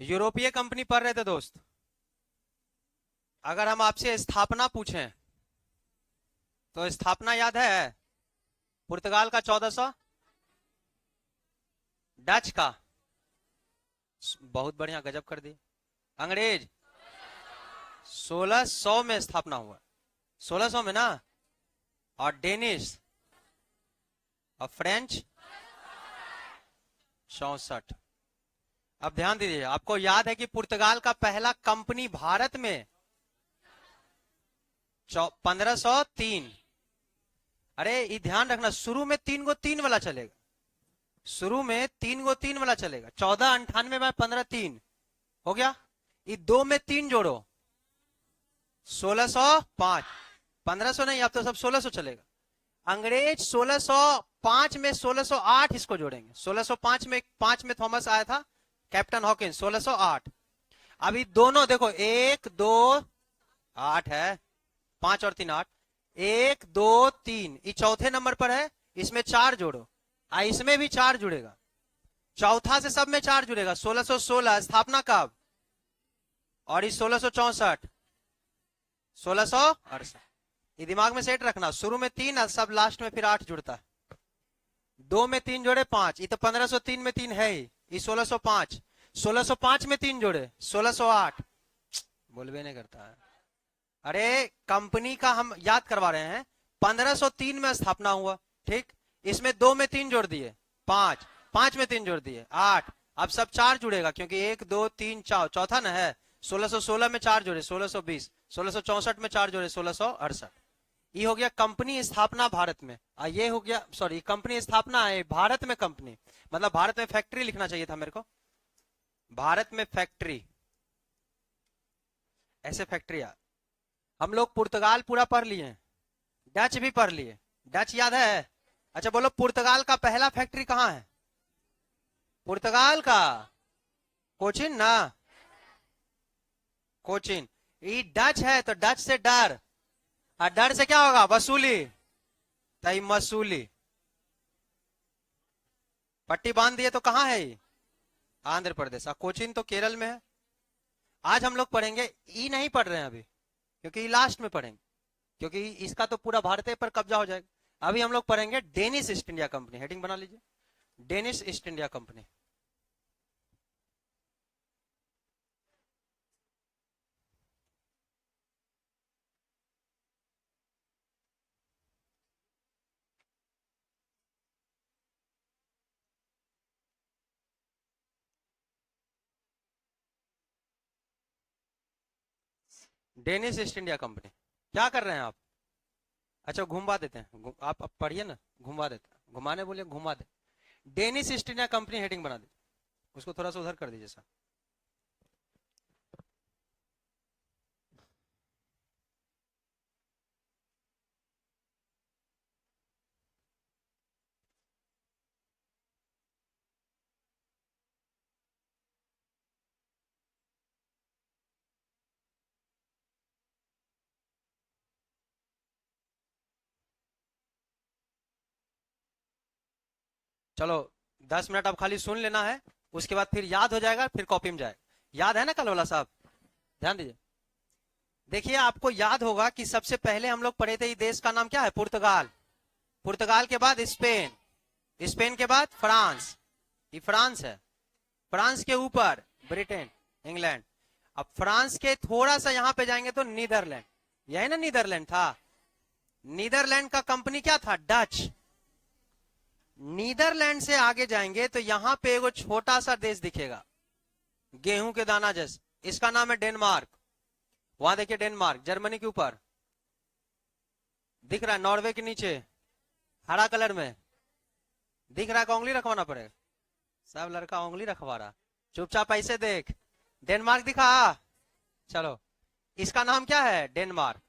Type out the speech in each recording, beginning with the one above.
यूरोपीय कंपनी पढ़ रहे थे दोस्त। अगर हम आपसे स्थापना पूछें तो स्थापना याद है? पुर्तगाल का 1400, डच का, बहुत बढ़िया, गजब कर दी। अंग्रेज 1600 में स्थापना हुआ, 1600 में ना। और डेनिश और फ्रेंच 64। अब ध्यान दीजिए, आपको याद है कि पुर्तगाल का पहला कंपनी भारत में 1503। अरे ये ध्यान रखना, शुरू में 3 गो 3 वाला चलेगा, शुरू में 3 गो 3 वाला चलेगा। 1498 में 15 3 हो गया। ये 2 में 3 जोड़ो, 1605। 1500 नहीं, अब तो सब 1600 चलेगा। अंग्रेज 1605 में 1608 इसको जोड़ेंगे। 1605 में 5 में थॉमस आया था, कैप्टन हॉकिंस, 1608। अभी दोनों देखो, 1 2 8 है, 5 और 3 8, 1 2 3, ये चौथे नंबर पर है, इसमें 4 जोड़ो, इसमें भी 4 जुड़ेगा, चौथा से सब में 4 जुड़ेगा। 1616 स्थापना कब? और ये 1664, 1668। ये दिमाग में सेट रखना, शुरू में 3 और सब लास्ट में फिर 8 जुड़ता है। 2 में 3 जोड़े 5, ये तो 1503 में 3 है ही, ये 1605। 1605 में 3 जोड़े 1608, बोलबे नहीं करता है। अरे कंपनी का हम याद करवा रहे हैं, 1503 में स्थापना हुआ, ठीक। इसमें 2 में 3 जोड़ दिए 5, 5 में 3 जोड़ दिए 8, अब सब 4 जुड़ेगा क्योंकि 1 2 3 4, चौथा ना है। 1616 में 4 जोड़े 1620, 1664 में 4 जोड़े 1668। ये हो गया कंपनी स्थापना भारत में। ये हो गया, सॉरी, कंपनी स्थापना है भारत में। कंपनी मतलब भारत में फैक्ट्री लिखना चाहिए था मेरे को, भारत में फैक्ट्री, ऐसे फैक्ट्री। हम लोग पुर्तगाल पूरा पढ़ लिए, डच भी पढ़ लिए। डच याद है? अच्छा बोलो, पुर्तगाल का पहला फैक्ट्री कहाँ है? पुर्तगाल का कोचिन ना, कोचिन। ये डच है तो डच से डर, और डर से क्या होगा? वसूली, तई मसूली। पट्टी बांध दिए तो कहाँ है ये? आंध्र प्रदेश। कोचिन तो केरल में है। आज हम लोग पढ़ेंगे, ई नहीं पढ़ रहे हैं अभी क्योंकि लास्ट में पढ़ेंगे, क्योंकि इसका तो पूरा भारत पर कब्जा हो जाएगा। अभी हम लोग पढ़ेंगे Danish East India Company. Heading बना लीजिए, Danish East India company. Danish East India company. क्या कर रहे हैं आप? अच्छा घुमा देते हैं, आप पढ़िए ना, घुमा देते हैं, घुमाने बोलिए घुमा दे। Danish East India Company heading बना दीजिए, उसको थोड़ा सा उधर कर दीजिए सर। चलो 10 मिनट अब खाली सुन लेना है, उसके बाद फिर याद हो जाएगा, फिर कॉपी में जाएगा। याद है ना कल वाला साहब? ध्यान दीजिए। देखिए आपको याद होगा कि सबसे पहले हम लोग पढ़े थे, ये देश का नाम क्या है? पुर्तगाल। पुर्तगाल के बाद स्पेन, स्पेन के बाद फ्रांस, ये फ्रांस है। फ्रांस के ऊपर ब्रिटेन, इंग्लैंड। अब फ्रांस के थोड़ा सा यहां पे जाएंगे तो नीदरलैंड, यही ना नीदरलैंड था। नीदरलैंड का कंपनी क्या था? डच। नीदरलैंड से आगे जाएंगे तो यहां पे एगो छोटा सा देश दिखेगा, गेहूं के दाना जैसे, इसका नाम है डेनमार्क। वहां देखिए डेनमार्क, जर्मनी के ऊपर दिख रहा है, नॉर्वे के नीचे हरा कलर में दिख रहा है। उंगली रखवाना पड़ेगा, सब लड़का उंगली रखवा रहा, चुपचाप ऐसे देख। डेनमार्क दिखा? चलो, इसका नाम क्या है? डेनमार्क।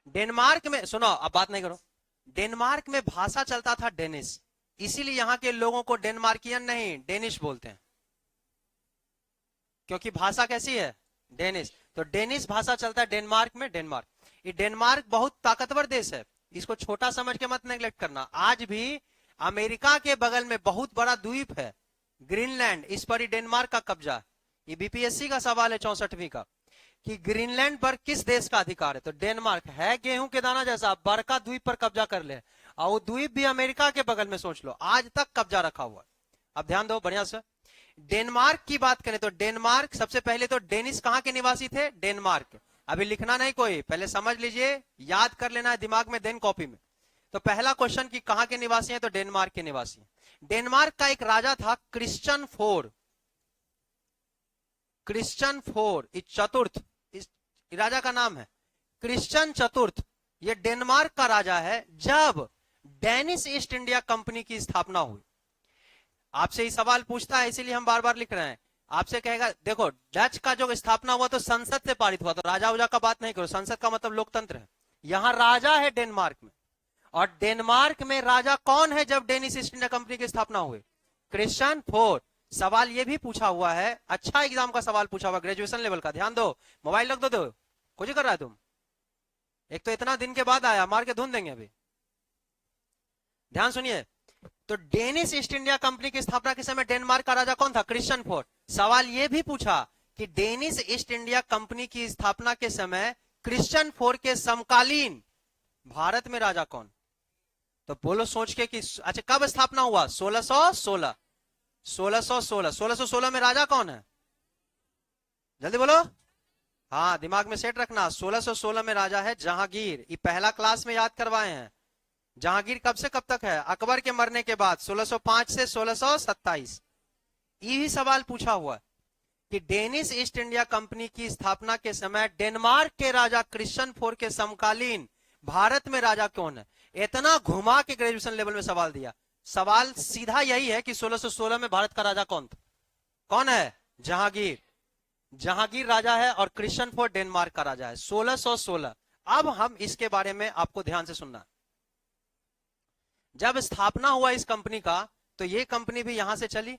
डेनमार्क में सुनो, अब बात नहीं करो। डेनमार्क में भाषा चलता था डेनिश, इसीलिए यहां के लोगों को डेनमार्कियन नहीं डेनिश बोलते हैं, क्योंकि भाषा कैसी है? डेनिश। तो डेनिश भाषा चलता है डेनमार्क में। डेनमार्क, ये डेनमार्क बहुत ताकतवर देश है, इसको छोटा समझ के मत नेग्लेक्ट करना। आज भी अमेरिका के बगल में बहुत बड़ा द्वीप है ग्रीनलैंड, इस पर ही डेनमार्क का कब्जा है। ये बीपीएससी का सवाल है 64वीं का, कि ग्रीनलैंड पर किस देश का अधिकार है? तो डेनमार्क है, गेहूं के दाना जैसा बड़का द्वीप पर कब्जा कर ले, और वो द्वीप भी अमेरिका के बगल में, सोच लो, आज तक कब्जा रखा हुआ। अब ध्यान दो बढ़िया से, डेनमार्क की बात करें तो डेनमार्क, सबसे पहले तो डेनिस कहां के निवासी थे? डेनमार्क। अभी लिखना नहीं कोई, पहले समझ लीजिए, याद कर लेना है दिमाग में, देन कॉपी में। तो पहला क्वेश्चन कि कहां के निवासी हैं, तो डेनमार्क के निवासी हैं। डेनमार्क का एक राजा था क्रिश्चियन फोर, क्रिश्चियन फोर चतुर्थ, इस राजा का नाम है क्रिश्चियन चतुर्थ। ये डेनमार्क का राजा है जब डेनिश ईस्ट इंडिया कंपनी की स्थापना हुई। आपसे ही सवाल पूछता है, इसीलिए हम बार बार लिख रहे हैं। आपसे कहेगा देखो डच का जो स्थापना हुआ तो संसद से पारित हुआ, तो राजा उजा का बात नहीं करो, संसद का मतलब लोकतंत्र है। यहां राजा है डेनमार्क में, और डेनमार्क में राजा कौन है जब डेनिश ईस्ट इंडिया कंपनी की स्थापना हुई? Christian four. सवाल ये भी पूछा हुआ है, अच्छा एग्जाम का सवाल पूछा हुआ ग्रेजुएशन लेवल का, ध्यान दो, मोबाइल रख दो, कुछ कर रहा है तुम? एक तो इतना दिन के बाद आया, मार के धुन देंगे अभी। ध्यान सुनिए, तो डेनिश ईस्ट इंडिया कंपनी की स्थापना के समय डेनमार्क का राजा कौन था? Christian four. सवाल यह भी पूछा कि डेनिश ईस्ट इंडिया कंपनी की स्थापना के समय क्रिश्चियन फोर के समकालीन भारत में राजा कौन? तो बोलो सोच के कि अच्छा कब स्थापना हुआ? 1616। 1616 में राजा कौन है? जल्दी बोलो। हाँ दिमाग में सेट रखना, 1616 में राजा है जहांगीर। ये पहला क्लास में याद करवाए हैं। जहांगीर कब से कब तक है? अकबर के मरने के बाद 1605 से 1627। ये भी सवाल पूछा हुआ है कि डेनिश ईस्ट इंडिया कंपनी की स्थापना के समय डेनमार्क के राजा क्रिश्चियन फोर के समकालीन भारत में राजा कौन है? इतना घुमा के ग्रेजुएशन लेवल में सवाल दिया। सवाल सीधा यही है कि 1616 में भारत का राजा कौन था? कौन है? जहांगीर। जहांगीर राजा है और क्रिश्चियन फोर डेनमार्क का राजा है। 1616। अब हम इसके बारे में आपको ध्यान से सुनना। जब स्थापना हुआ इस कंपनी का, तो ये कंपनी भी यहां से चली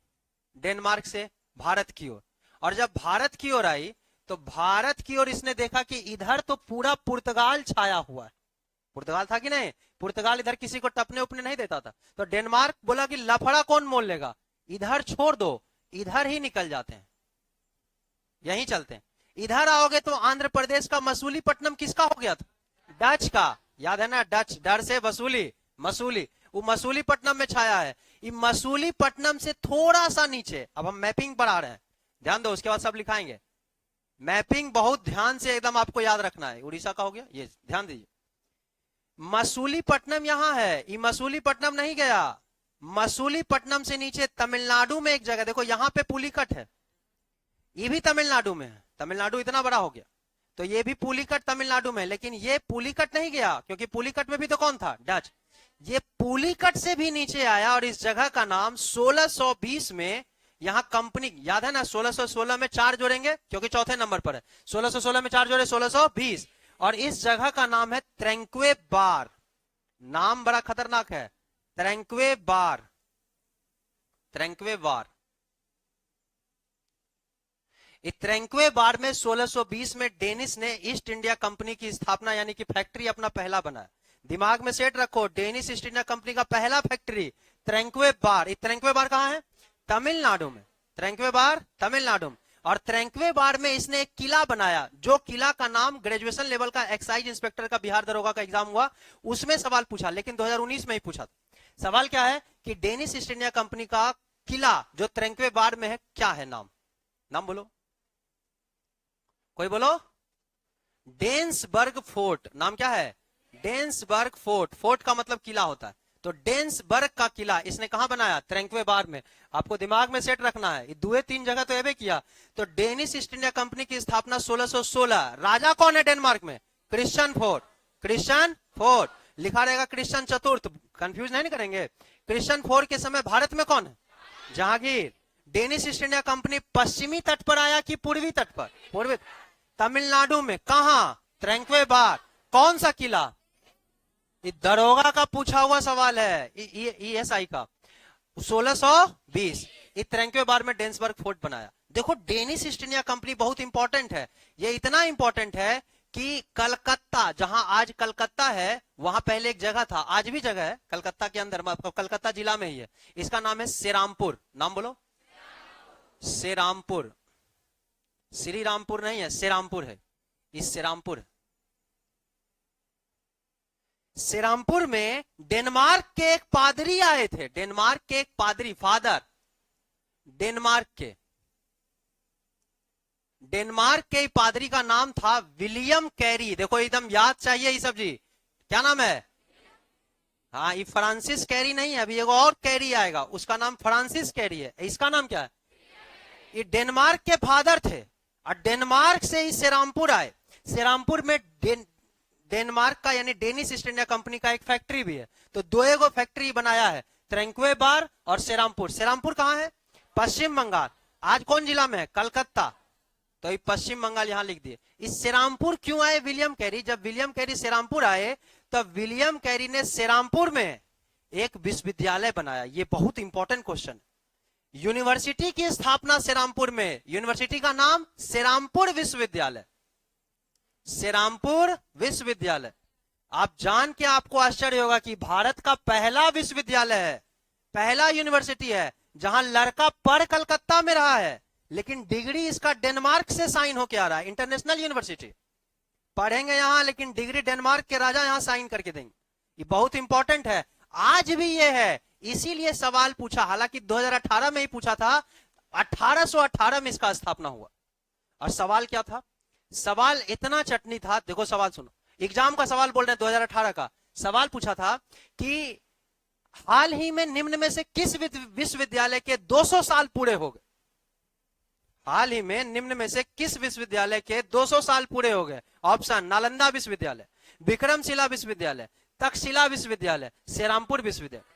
डेनमार्क से भारत की ओर, और जब भारत की ओर आई तो भारत की ओर इसने देखा कि इधर तो पूरा पुर्तगाल छाया हुआ है। पुर्तगाल था कि नहीं? पुर्तगाल इधर किसी को टपने उपने नहीं देता था, तो डेनमार्क बोला कि लफड़ा कौन मोल लेगा, इधर छोड़ दो, इधर ही निकल जाते हैं, यहीं चलते हैं। इधर आओगे तो आंध्र प्रदेश का मसूलीपट्टनम किसका हो गया था? डच का। याद है ना, डच, डर से वसूली, मसूली, वो मसूलीपट्टनम में छाया है। ये मसूलीपट्टनम से थोड़ा सा नीचे, अब हम मैपिंग पर आ रहे हैं, ध्यान दो, उसके बाद सब लिखाएंगे। मैपिंग बहुत ध्यान से एकदम आपको याद रखना है। उड़ीसा का हो गया, ये ध्यान दीजिए। मसूलीपट्टनम यहां है, ये मसूलीपट्टनम नहीं गया। मसूलीपट्टनम से नीचे तमिलनाडु में एक जगह देखो, यहां पे पुलिकट है, ये भी तमिलनाडु में है। तमिलनाडु इतना बड़ा हो गया, तो ये भी पुलिकट तमिलनाडु में, लेकिन ये पुलिकट नहीं गया, क्योंकि पुलिकट में भी तो कौन था? डच। ये पुलिकट से भी नीचे आया, और इस जगह का नाम 1620 में यहां कंपनी, याद है ना, 1616 में 4 जोड़ेंगे क्योंकि चौथे नंबर पर है, 1616 में 4 जोड़े 1620, और इस जगह का नाम है त्रेंक्वे बार। नाम बड़ा खतरनाक है, त्रेंक्वे बार, त्रेंक्वे बार। त्रेंक्वे बार में 1620 में डेनिश ने ईस्ट इंडिया कंपनी की स्थापना, यानी कि फैक्ट्री अपना पहला बनाया। दिमाग में सेट रखो, डेनिश ईस्ट इंडिया कंपनी का पहला फैक्ट्री त्रेंक्वे बार। त्रेंक्वे बार कहां है? तमिलनाडु में। त्रेंक्वे बार तमिलनाडु में। और त्रेंक्वे बार में इसने एक किला बनाया, जो किला का नाम ग्रेजुएशन लेवल का एक्साइज इंस्पेक्टर का बिहार दरोगा का एग्जाम हुआ, उसमें सवाल पूछा, लेकिन 2019 में ही पूछा था। सवाल क्या है कि डेनिश ईस्ट इंडिया कंपनी का किला जो त्रेंक्वे बार में है, क्या है नाम? नाम बोलो, कोई बोलो। डेंसबर्ग फोर्ट। नाम क्या है? डेंसबर्ग फोर्ट। फोर्ट का मतलब किला होता है, तो डेंसबर्ग का किला इसने कहां बनाया? त्रेंक्वे बार में। आपको दिमाग में सेट रखना है, दुए 3 जगह तो एवे किया। तो डेनिश ईस्ट इंडिया कंपनी की स्थापना 1616। राजा कौन है डेनमार्क में? Christian fort. क्रिश्चियन फोर्ट लिखा रहेगा, क्रिश्चियन चतुर्थ, कंफ्यूज नहीं करेंगे। क्रिश्चियन फोर्ट के समय भारत में कौन है? Jahangir. Danish East India company पश्चिमी तट पर आया कि पूर्वी तट पर? पूर्वी। तमिलनाडु में कहां? त्रेंक्वे बार। कौन सा किला? ये दरोगा का पूछा हुआ सवाल है, ईएसआई का। 1620 ये त्रेंक्वे बार में डेंसबर्ग फोर्ट बनाया। देखो डेनिश ईस्ट इंडिया कंपनी बहुत इंपॉर्टेंट है। ये इतना इंपॉर्टेंट है कि कलकत्ता, जहां आज कलकत्ता है वहां पहले एक जगह था, आज भी जगह है कलकत्ता के अंदर, कलकत्ता जिला में ही है। इसका नाम है श्रीरामपुर। नाम बोलो। श्रीरामपुर। श्री रामपुर नहीं है, श्रीरामपुर है। इस श्रीरामपुर, श्रीरामपुर में डेनमार्क के एक पादरी आए थे। डेनमार्क के एक पादरी, फादर, डेनमार्क के पादरी का नाम था विलियम कैरी। देखो एकदम याद चाहिए ये सब जी। क्या नाम है? हाँ, ये फ्रांसिस कैरी नहीं है, अभी एगो और कैरी आएगा, उसका नाम फ्रांसिस कैरी है। इसका नाम क्या है? ये डेनमार्क के फादर थे और डेनमार्क से ही श्रीरामपुर आए। श्रीरामपुर में डेनमार्क का यानी डेनिश ईस्ट इंडिया कंपनी का एक फैक्ट्री भी है। तो दो एगो फैक्ट्री बनाया है, त्रेंक्वे बार और श्रीरामपुर। श्रीरामपुर कहां है? पश्चिम बंगाल। आज कौन जिला में है? कलकत्ता। तो ये पश्चिम बंगाल यहां लिख दिए। इस श्रीरामपुर क्यों आए विलियम कैरी? जब विलियम कैरी श्रीरामपुर आए तब विलियम कैरी ने श्रीरामपुर में एक विश्वविद्यालय बनाया। ये बहुत इंपॉर्टेंट क्वेश्चन। यूनिवर्सिटी की स्थापना श्रीरामपुर में, यूनिवर्सिटी का नाम श्रीरामपुर विश्वविद्यालय। श्रीरामपुर विश्वविद्यालय। आप जान के आपको आश्चर्य होगा कि भारत का पहला विश्वविद्यालय है, पहला यूनिवर्सिटी है जहां लड़का पढ़ कलकत्ता में रहा है लेकिन डिग्री इसका डेनमार्क से साइन होके आ रहा है। इंटरनेशनल यूनिवर्सिटी, पढ़ेंगे यहां लेकिन डिग्री डेनमार्क के राजा यहां साइन करके देंगे। ये बहुत इंपॉर्टेंट है, आज भी ये है। इसीलिए सवाल पूछा, हालांकि 2018 में ही पूछा था, 1818 में इसका स्थापना हुआ। और सवाल क्या था? सवाल इतना चटनी था, देखो सवाल सुनो, एग्जाम का सवाल बोल रहे हैं 2018 का। सवाल पूछा था कि हाल ही में निम्न में से किस विश्वविद्यालय के 200 साल पूरे हो गए? हाल ही में निम्न में से किस विश्वविद्यालय के 200 साल पूरे हो गए? ऑप्शन: नालंदा विश्वविद्यालय, विक्रमशिला विश्वविद्यालय, तक्षशिला विश्वविद्यालय, श्रीरामपुर विश्वविद्यालय।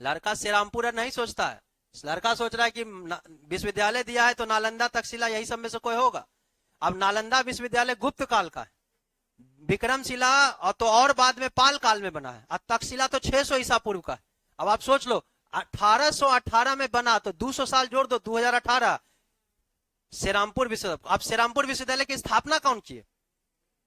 लड़का श्रीरामपुर नहीं सोचता है, लड़का सोच रहा है कि विश्वविद्यालय दिया है तो नालंदा, तक्षशिला यही सब में से कोई होगा। अब नालंदा विश्वविद्यालय गुप्त काल का है, विक्रमशिला और तो और बाद में पाल काल में बना है, और तक्षशिला तो 600 ईसा पूर्व का है। अब आप सोच लो, 1818 में बना तो 200 साल जोड़ दो, 2018। श्रीरामपुर विश्वविद्यालय। अब श्रीरामपुर विश्वविद्यालय की स्थापना कौन की है?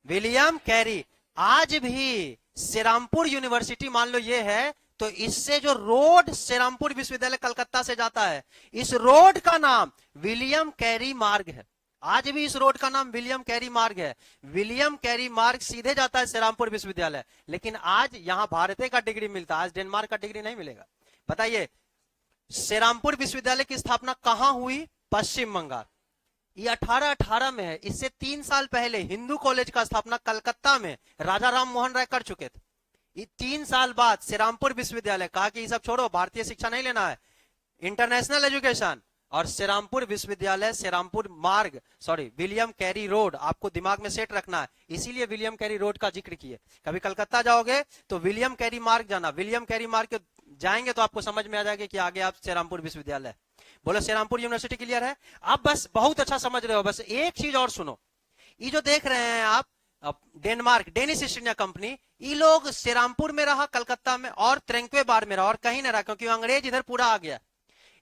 William Carey. आज भी श्रीरामपुर यूनिवर्सिटी मान लो ये है, तो इससे जो रोड श्रीरामपुर विश्वविद्यालय कलकत्ता से जाता है, इस रोड का नाम विलियम कैरी मार्ग है। आज भी इस रोड का नाम विलियम कैरी मार्ग है। विलियम कैरी मार्ग सीधे जाता है श्रीरामपुर विश्वविद्यालय, लेकिन आज यहां भारतीय का डिग्री मिलता है, आज डेनमार्क का डिग्री नहीं मिलेगा। बताइए, श्रीरामपुर विश्वविद्यालय की स्थापना कहां हुई? पश्चिम बंगाल। ये 1818 में है। इससे 3 साल पहले हिंदू कॉलेज का स्थापना कलकत्ता में राजा राम मोहन राय कर चुके थे। ये 3 साल बाद श्रीरामपुर विश्वविद्यालय कहा कि ये सब छोड़ो, भारतीय शिक्षा नहीं लेना है, इंटरनेशनल एजुकेशन। और श्रीरामपुर विश्वविद्यालय, श्रीरामपुर मार्ग, सॉरी विलियम कैरी रोड, आपको दिमाग में सेट रखना है, इसीलिए विलियम कैरी रोड का जिक्र किए। कभी कलकत्ता जाओगे तो विलियम कैरी मार्ग जाना, विलियम कैरी मार्ग जाएंगे तो आपको समझ में आ जाएगा कि आगे आप श्रीरामपुर विश्वविद्यालय। बोलो, श्रीरामपुर यूनिवर्सिटी क्लियर है? आप बस बहुत अच्छा समझ रहे हो। बस एक चीज और सुनो, ये जो देख रहे हैं आप, Denmark, Danish East India company, ये लोग श्रीरामपुर में रहा, कलकत्ता में, और त्रेंक्वे बार में रहा, और कहीं नहीं रहा, क्योंकि अंग्रेज इधर पूरा आ गया।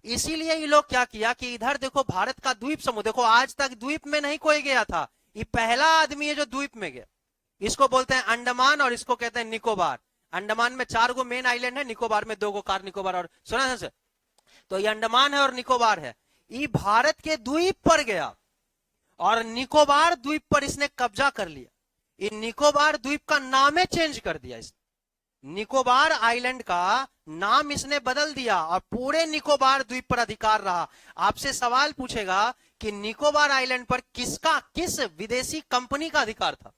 इसीलिए ये लोग क्या किया कि इधर देखो भारत का द्वीप समूह, देखो आज तक द्वीप में नहीं कोई गया था, ये पहला आदमी है जो द्वीप में गया। इसको बोलते हैं अंडमान और इसको कहते हैं निकोबार। अंडमान में 4 गो मेन आइलैंड है, निकोबार में 2 गो, कार निकोबार और सुना से। तो ये अंडमान है और निकोबार है। ये भारत के द्वीप पर गया और निकोबार द्वीप पर इसने कब्जा कर लिया। ये निकोबार द्वीप का नाम चेंज कर दिया इसने, निकोबार आइलैंड का नाम इसने बदल दिया और पूरे निकोबार द्वीप पर अधिकार रहा। आपसे सवाल पूछेगा कि निकोबार आइलैंड पर किस विदेशी कंपनी का अधिकार था?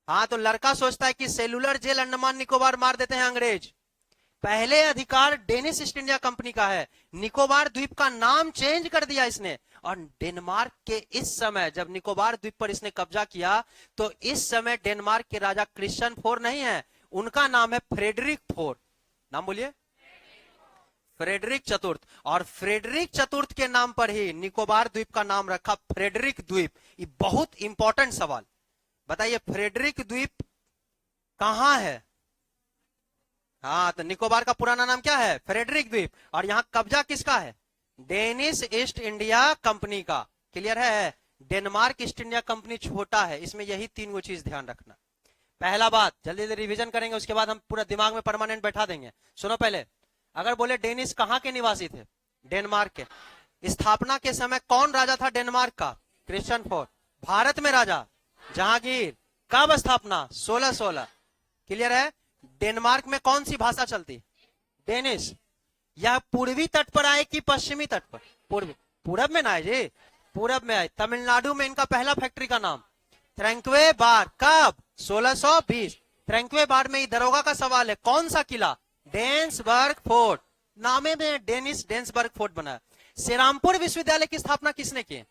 हाँ, तो लड़का सोचता है कि सेलुलर जेल अंडमान निकोबार मार देते हैं अंग्रेज। पहले अधिकार डेनिश ईस्ट इंडिया कंपनी का है। निकोबार द्वीप का नाम चेंज कर दिया इसने। और डेनमार्क के इस समय जब निकोबार द्वीप पर इसने कब्जा किया, तो इस समय डेनमार्क के राजा क्रिश्चियन IV नहीं है, उनका नाम है फ्रेडरिक IV। नाम बोलिए, फ्रेडरिक चतुर्थ। और फ्रेडरिक चतुर्थ के नाम पर ही निकोबार द्वीप का नाम रखा फ्रेडरिक द्वीप। ये बहुत इंपॉर्टेंट सवाल। बताइए, फ्रेडरिक द्वीप कहां है? हाँ, तो निकोबार का पुराना नाम क्या है? फ्रेडरिक द्वीप। और यहां कब्जा किसका है? डेनिश ईस्ट इंडिया कंपनी का। क्लियर है? डेनमार्क ईस्ट इंडिया कंपनी छोटा है, इसमें यही 3 गो चीज ध्यान रखना। पहला बात, जल्दी जल्दी रिवीजन करेंगे, उसके बाद हम पूरा दिमाग में परमानेंट बैठा देंगे। सुनो पहले, अगर बोले डेनिस कहाँ के निवासी थे? डेनमार्क के। स्थापना के समय कौन राजा था डेनमार्क का? Christian fourth. भारत में राजा जहांगीर। कब स्थापना? 1616। क्लियर है? डेनमार्क में कौन सी भाषा चलती? डेनिश। यह पूर्वी तट पर आए कि पश्चिमी तट पर? पूर्वी। पूरब में ना आए जी, पूरब में आए। तमिलनाडु में इनका पहला फैक्ट्री का नाम ट्रैंक्वे बार। कब? 1620। ट्रैंक्वे बार में ही दरोगा का सवाल है, कौन सा किला? डेंसबर्ग फोर्ट। नामे में डेनिस डेंसबर्ग फोर्ट बना। श्रीरामपुर विश्वविद्यालय की स्थापना किसने की?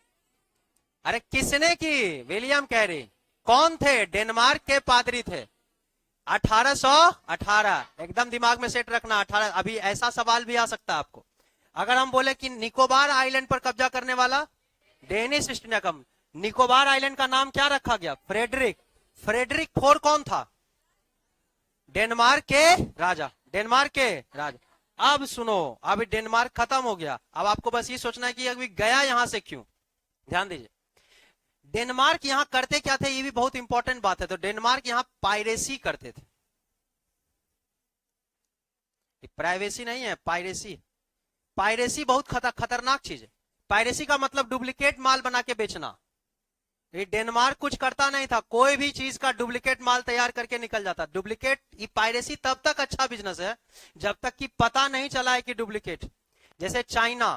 अरे किसने की? William Carey. कौन थे? डेनमार्क के पादरी थे। 1818। एकदम दिमाग में सेट रखना। 18। अभी ऐसा सवाल भी आ सकता है आपको, अगर हम बोले कि निकोबार आइलैंड पर कब्जा करने वाला Danish East India Company. Nicobar island का नाम क्या रखा गया? फ्रेडरिक। फ्रेडरिक फोर कौन था? डेनमार्क के राजा। डेनमार्क के राजा। अब सुनो, अभी डेनमार्क खत्म हो गया, अब आपको बस ये सोचना है कि अभी गया यहां से क्यों। ध्यान दीजिए, डेनमार्क यहां करते क्या थे, ये भी बहुत इंपॉर्टेंट बात है। तो डेनमार्क यहां पायरेसी करते थे। प्राइवेसी नहीं है, पायरेसी। पायरेसी बहुत खतरनाक चीज है। पायरेसी का मतलब डुप्लीकेट माल बना के बेचना। ये डेनमार्क कुछ करता नहीं था, कोई भी चीज का डुप्लीकेट माल तैयार करके निकल जाता। डुप्लीकेट, ये पायरेसी तब तक अच्छा बिजनेस है जब तक कि पता नहीं चला है कि डुप्लीकेट। जैसे चाइना,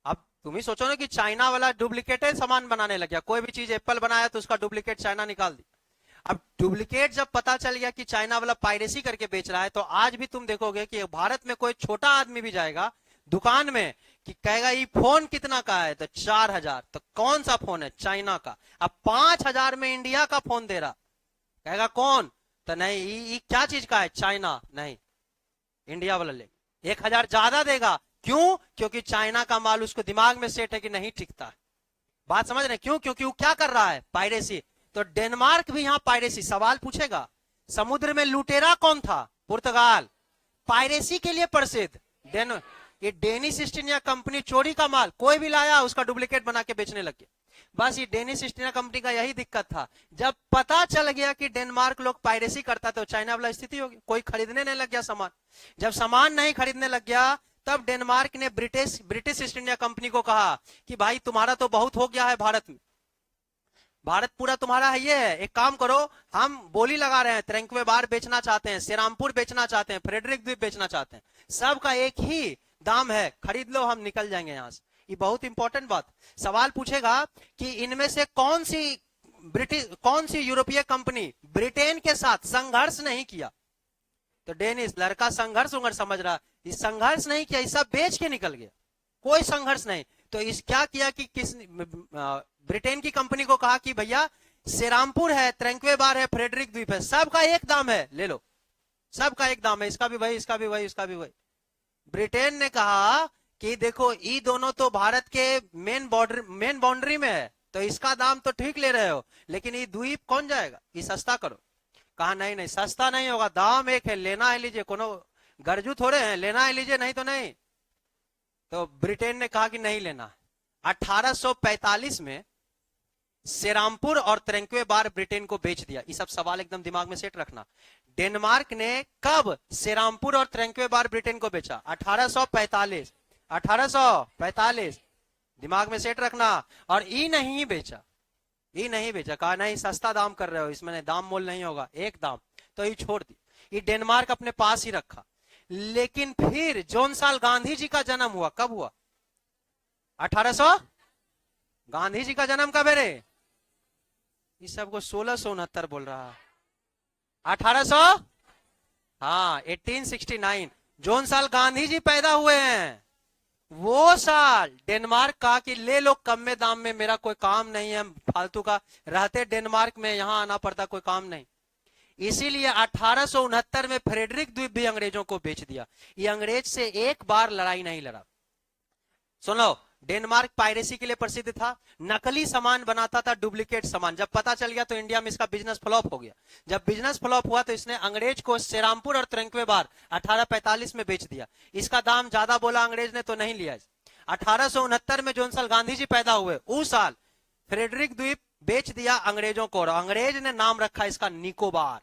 अब तुम ही सोचो ना कि चाइना वाला डुप्लीकेट सामान बनाने लग गया। कोई भी चीज एप्पल बनाया तो उसका डुप्लीकेट चाइना निकाल दी। अब डुप्लीकेट जब पता चल गया कि चाइना वाला पायरेसी करके बेच रहा है, तो आज भी तुम देखोगे कि भारत में कोई छोटा आदमी भी जाएगा दुकान में कि कहेगा ये फोन कितना का है, तो 4000। तो कौन सा फोन है? चाइना का। अब 5000 में इंडिया का फोन दे रहा, कहेगा कौन? तो नहीं, ये क्या चीज का है? चाइना। नहीं, इंडिया वाला ले। 1000 ज्यादा देगा। क्यों? क्योंकि चाइना का माल उसको दिमाग में सेट है कि नहीं टिकता। बात समझ रहे? क्यों? क्योंकि वो क्या कर रहा है? पायरेसी। तो डेनमार्क भी यहां पायरेसी। सवाल पूछेगा, समुद्र में लुटेरा कौन था? पुर्तगाल। पायरेसी के लिए प्रसिद्ध। ये डेनिस ईस्ट इंडिया कंपनी चोरी का माल कोई भी लाया उसका डुप्लीकेट बना के बेचने लग गया। बस ये डेनिस ईस्ट इंडिया कंपनी का यही दिक्कत था, जब पता चल गया कि डेनमार्क लोग पायरेसी करता तो चाइना वाला स्थिति होगी, कोई खरीदने नहीं लग गया सामान। जब सामान नहीं खरीदने लग गया, तब डेनमार्क ने ब्रिटिश ईस्ट इंडिया कंपनी को कहा कि भाई तुम्हारा तो बहुत हो गया है भारत में, भारत पूरा तुम्हारा है, ये है, एक काम करो, हम बोली लगा रहे हैं, ट्रैंक्वे बार बेचना चाहते हैं, श्रीरामपुर बेचना चाहते हैं, फ्रेडरिक द्वीप बेचना चाहते हैं, सबका एक ही दाम है, खरीद लो, हम निकल जाएंगे यहां से। ये बहुत इंपॉर्टेंट बात। सवाल पूछेगा कि इनमें से कौन सी यूरोपीय कंपनी ब्रिटेन के साथ संघर्ष नहीं किया? तो डेनिस लड़का संघर्ष समझ रहा, इस संघर्ष नहीं किया, इस सब बेच के निकल गया, कोई संघर्ष नहीं। तो इस क्या किया कि ब्रिटेन की कंपनी को कहा कि भैया श्रीरामपुर है, ट्रैंक्वे बार है, फ्रेडरिक द्वीप है, सबका एक दाम है, ले लो, सबका एक दाम है, इसका भी वही, इसका भी वही, इसका भी वही। ब्रिटेन ने कहा कि देखो ये दोनों तो भारत के मेन बाउंड्री में है, तो इसका दाम तो ठीक ले रहे हो, लेकिन ये द्वीप कौन जाएगा, ये सस्ता करो। कहा नहीं नहीं, सस्ता नहीं होगा, दाम एक है, लेना है लीजिए, कोनो गरजू थोड़े हैं, लेना है लीजिए, नहीं तो नहीं। तो ब्रिटेन ने कहा कि नहीं लेना। 1845 में श्रीरामपुर और ट्रैंक्वे बार ब्रिटेन को बेच दिया। ये सब सवाल एकदम दिमाग में सेट रखना। डेनमार्क ने कब श्रीरामपुर और ट्रैंक्वे बार ब्रिटेन को बेचा? 1845। 1845 दिमाग में सेट रखना। और ई नहीं बेचा, ये नहीं बेचा, कहा नहीं सस्ता दाम कर रहे हो, इसमें दाम मोल नहीं होगा, एक दाम, तो ये छोड़ दी। ये डेनमार्क अपने पास ही रखा। लेकिन फिर जोन साल गांधी जी का जन्म हुआ, कब हुआ? 1800। गांधी जी का जन्म कब है रे? इस सबको 1669 बोल रहा। 1800, हाँ 1869, जोन साल गांधी जी पैदा हुए हैं, वो साल डेनमार्क कहा कि ले लो कम में दाम में, मेरा कोई काम नहीं है, फालतू का रहते डेनमार्क में, यहां आना पड़ता, कोई काम नहीं। इसीलिए 1869 में फ्रेडरिक द्वीप भी अंग्रेजों को बेच दिया। ये अंग्रेज से एक बार लड़ाई नहीं लड़ा। सुनो, डेनमार्क पायरेसी के लिए प्रसिद्ध था, नकली सामान बनाता था, डुप्लीकेट सामान। जब पता चल गया तो इंडिया में इसका बिजनेस फ्लॉप हो गया। जब बिजनेस फ्लॉप हुआ तो इसने अंग्रेज को श्रीरामपुर और ट्रैंक्वे बार 1845 में बेच दिया। इसका दाम ज्यादा बोला अंग्रेज ने तो नहीं लिया। 1869 में जो साल गांधी जी पैदा हुए, उस साल फ्रेडरिक द्वीप बेच दिया अंग्रेजों को और अंग्रेज ने नाम रखा इसका निकोबार।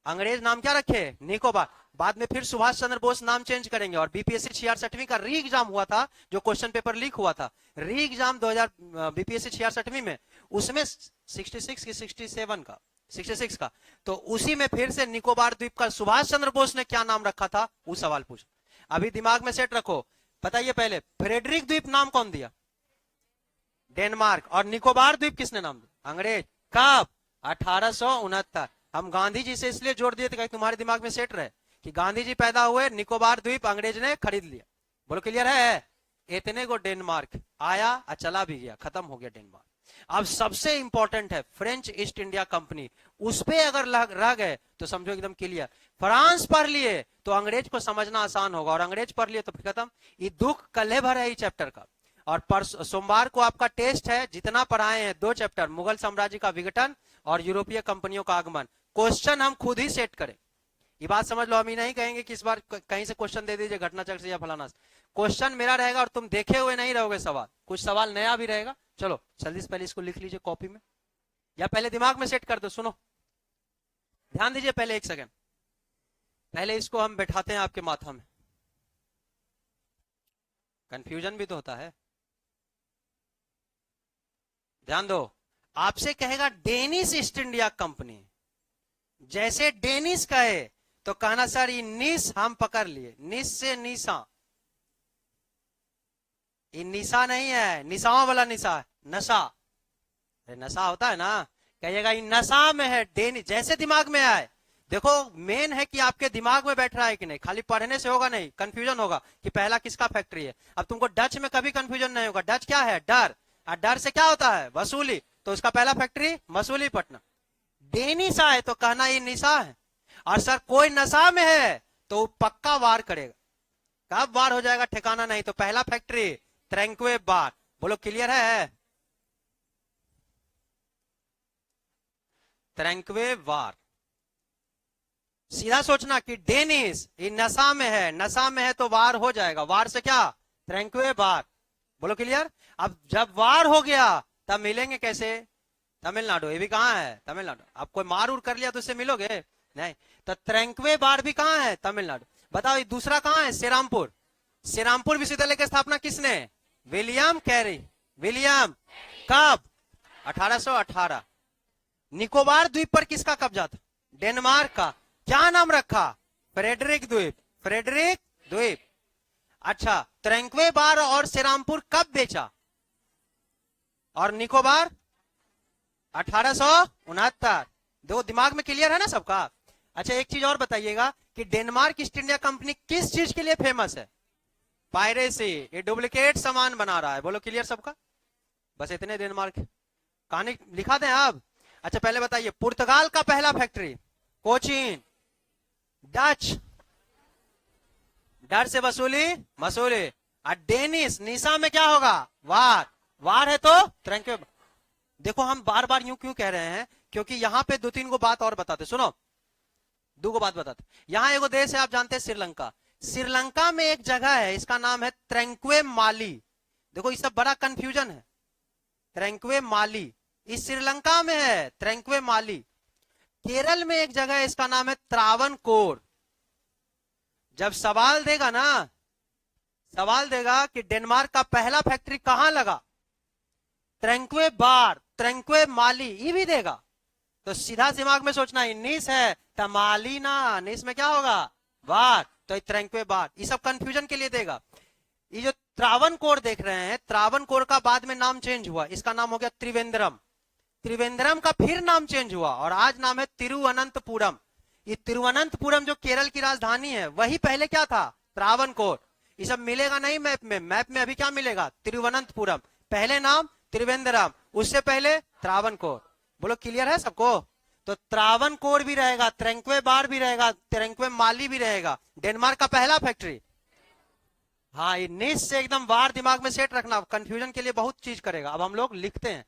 अंग्रेज नाम क्या रखे? निकोबार। बाद में फिर सुभाष चंद्र बोस नाम चेंज करेंगे और बीपीएससी 66वीं का री एग्जाम हुआ था, जो क्वेश्चन पेपर लीक हुआ था, री एग्जाम 2000 बीपीएससी 66वीं में, उसमें 66 की 66 का, तो उसी में फिर से निकोबार द्वीप का सुभाष चंद्र बोस ने क्या नाम रखा था, वो सवाल पूछा। अभी दिमाग में सेट रखो। बताइए पहले फ्रेडरिक द्वीप नाम कौन दिया? डेनमार्क। और निकोबार द्वीप किसने नाम दिया? अंग्रेज। कब? 1869। हम गांधी जी से इसलिए जोड़ दिए थे तुम्हारे दिमाग में सेट रहे कि गांधी जी पैदा हुए, निकोबार द्वीप अंग्रेज ने खरीद लिया। बोलो क्लियर है? इतने को डेनमार्क आया और चला भी गया, खत्म हो गया डेनमार्क। अब सबसे इंपॉर्टेंट है फ्रेंच ईस्ट इंडिया कंपनी, उस पे अगर रह गए तो समझो एकदम क्लियर। फ्रांस पढ़ लिए तो अंग्रेज को समझना आसान होगा, और अंग्रेज पढ़ लिए तो फिर खत्म। ये दुख कल्हे भर है ये चैप्टर का। और सोमवार को आपका टेस्ट है, जितना पढ़ाए हैं 2 चैप्टर, मुगल साम्राज्य का विघटन और यूरोपीय कंपनियों का आगमन। क्वेश्चन हम खुद ही सेट करें, ये बात समझ लो। हम ही नहीं कहेंगे कि इस बार कहीं से क्वेश्चन दे दीजिए घटनाचक्र से या फलाना। क्वेश्चन मेरा रहेगा और तुम देखे हुए नहीं रहोगे सवाल, कुछ सवाल नया भी रहेगा। चलो जल्दी से पहले इसको लिख लीजिए कॉपी में, या पहले दिमाग में सेट कर दो। सुनो, ध्यान दीजिए पहले 1 सेकेंड। पहले इसको हम बैठाते हैं आपके माथा में, कंफ्यूजन भी तो होता है। ध्यान दो, आपसे कहेगा डेनिश ईस्ट इंडिया कंपनी, जैसे डेनिश कहे तो कहना सर ये निस हम पकड़ लिए, निस से निशा। ये निशा नहीं है, निशाओं वाला निशा है, नशा। नशा होता है ना, कहिएगा ये नशा में है डेनिश, जैसे दिमाग में आए। देखो मेन है कि आपके दिमाग में बैठ रहा है कि नहीं, खाली पढ़ने से होगा नहीं, कंफ्यूजन होगा कि पहला किसका फैक्ट्री है। अब तुमको डच में कभी कंफ्यूजन नहीं होगा। डच क्या है? डर। और डर से क्या होता है? वसूली। तो उसका पहला फैक्ट्री मसूलीपट्टनम। डेनिश आए तो कहना ये निशा है, और सर कोई नशा में है तो पक्का वार करेगा। कब वार हो जाएगा ठिकाना नहीं। तो पहला फैक्ट्री ट्रैंक्वे बार। बोलो क्लियर है? ट्रैंक्वे वार। सीधा सोचना कि डेनिश ये नशा में है, नशा में है तो वार हो जाएगा। वार से क्या? ट्रैंक्वे बार। बोलो क्लियर? अब जब वार हो गया तब मिलेंगे कैसे? तमिलनाडु। ये भी कहाँ है? तमिलनाडु। अब कोई मार उर कर लिया तो उससे मिलोगे नहीं। तो ट्रैंक्वे बार भी कहाँ है? तमिलनाडु। बताओ ये दूसरा कहाँ है? श्रीरामपुर। श्रीरामपुर विश्वविद्यालय की स्थापना किसने? William Carey. विलियम। कब? 1818। निकोबार द्वीप पर किसका कब्जा था? डेनमार्क का। क्या नाम रखा? फ्रेडरिक द्वीप। फ्रेडरिक द्वीप। अच्छा, ट्रैंक्वे बार और श्रीरामपुर कब बेचा? और निकोबार 1869। दो दिमाग में क्लियर है ना सबका? अच्छा एक चीज और बताइएगा कि डेनमार्क ईस्ट इंडिया कंपनी किस चीज के लिए फेमस है? पायरेसी। ये डुप्लीकेट सामान बना रहा है। बोलो क्लियर सबका? बस इतने डेनमार्क कहानी लिखा दें आप। अच्छा पहले बताइए, पुर्तगाल का पहला फैक्ट्री? कोचीन। डच, डर से वसूली, मसूली। और डेनिश, निशा में क्या होगा? वार। वार है तो ट्रैंक्वे। देखो हम बार बार यूं क्यों कह रहे हैं, क्योंकि यहां पे 2-3 को बात और बताते। सुनो, 2 को बात बताते। यहां एगो देश है, आप जानते हैं श्रीलंका। श्रीलंका में एक जगह है, इसका नाम है ट्रैंक्वे माली। देखो ये सब बड़ा कंफ्यूजन है। ट्रैंक्वे माली इस श्रीलंका में है, ट्रैंक्वे माली। केरल में एक जगह है, इसका नाम है त्रावणकोर। जब सवाल देगा ना, सवाल देगा कि डेनमार्क का पहला फैक्ट्री कहां लगा, ट्रैंक्वे बार, ट्रैंक्वे माली, ये भी देगा। तो सीधा दिमाग में सोचना है निस है तो माली ना, निस में क्या होगा? बार। तो ट्रैंक्वे बार। ये सब कंफ्यूजन के लिए देगा। ये जो त्रावणकोर देख रहे हैं, त्रावणकोर का बाद में नाम चेंज हुआ, इसका नाम हो गया त्रिवेंद्रम। त्रिवेंद्रम का फिर नाम चेंज हुआ और आज नाम है तिरुवनंतपुरम। ये तिरुवनंतपुरम जो केरल की राजधानी है, वही पहले क्या था? त्रावणकोर। ये सब मिलेगा नहीं मैप में। मैप में अभी क्या मिलेगा? तिरुवनंतपुरम। पहले नाम त्रिवेंद्रम, उससे पहले त्रावणकोर। बोलो क्लियर है सबको? तो त्रावणकोर भी रहेगा, ट्रैंक्वे बार भी रहेगा, ट्रैंक्वे माली भी रहेगा। डेनमार्क का पहला फैक्ट्री। हाँ, ये निस से एकदम बार दिमाग में सेट रखना, कंफ्यूजन के लिए बहुत चीज करेगा। अब हम लोग लिखते हैं।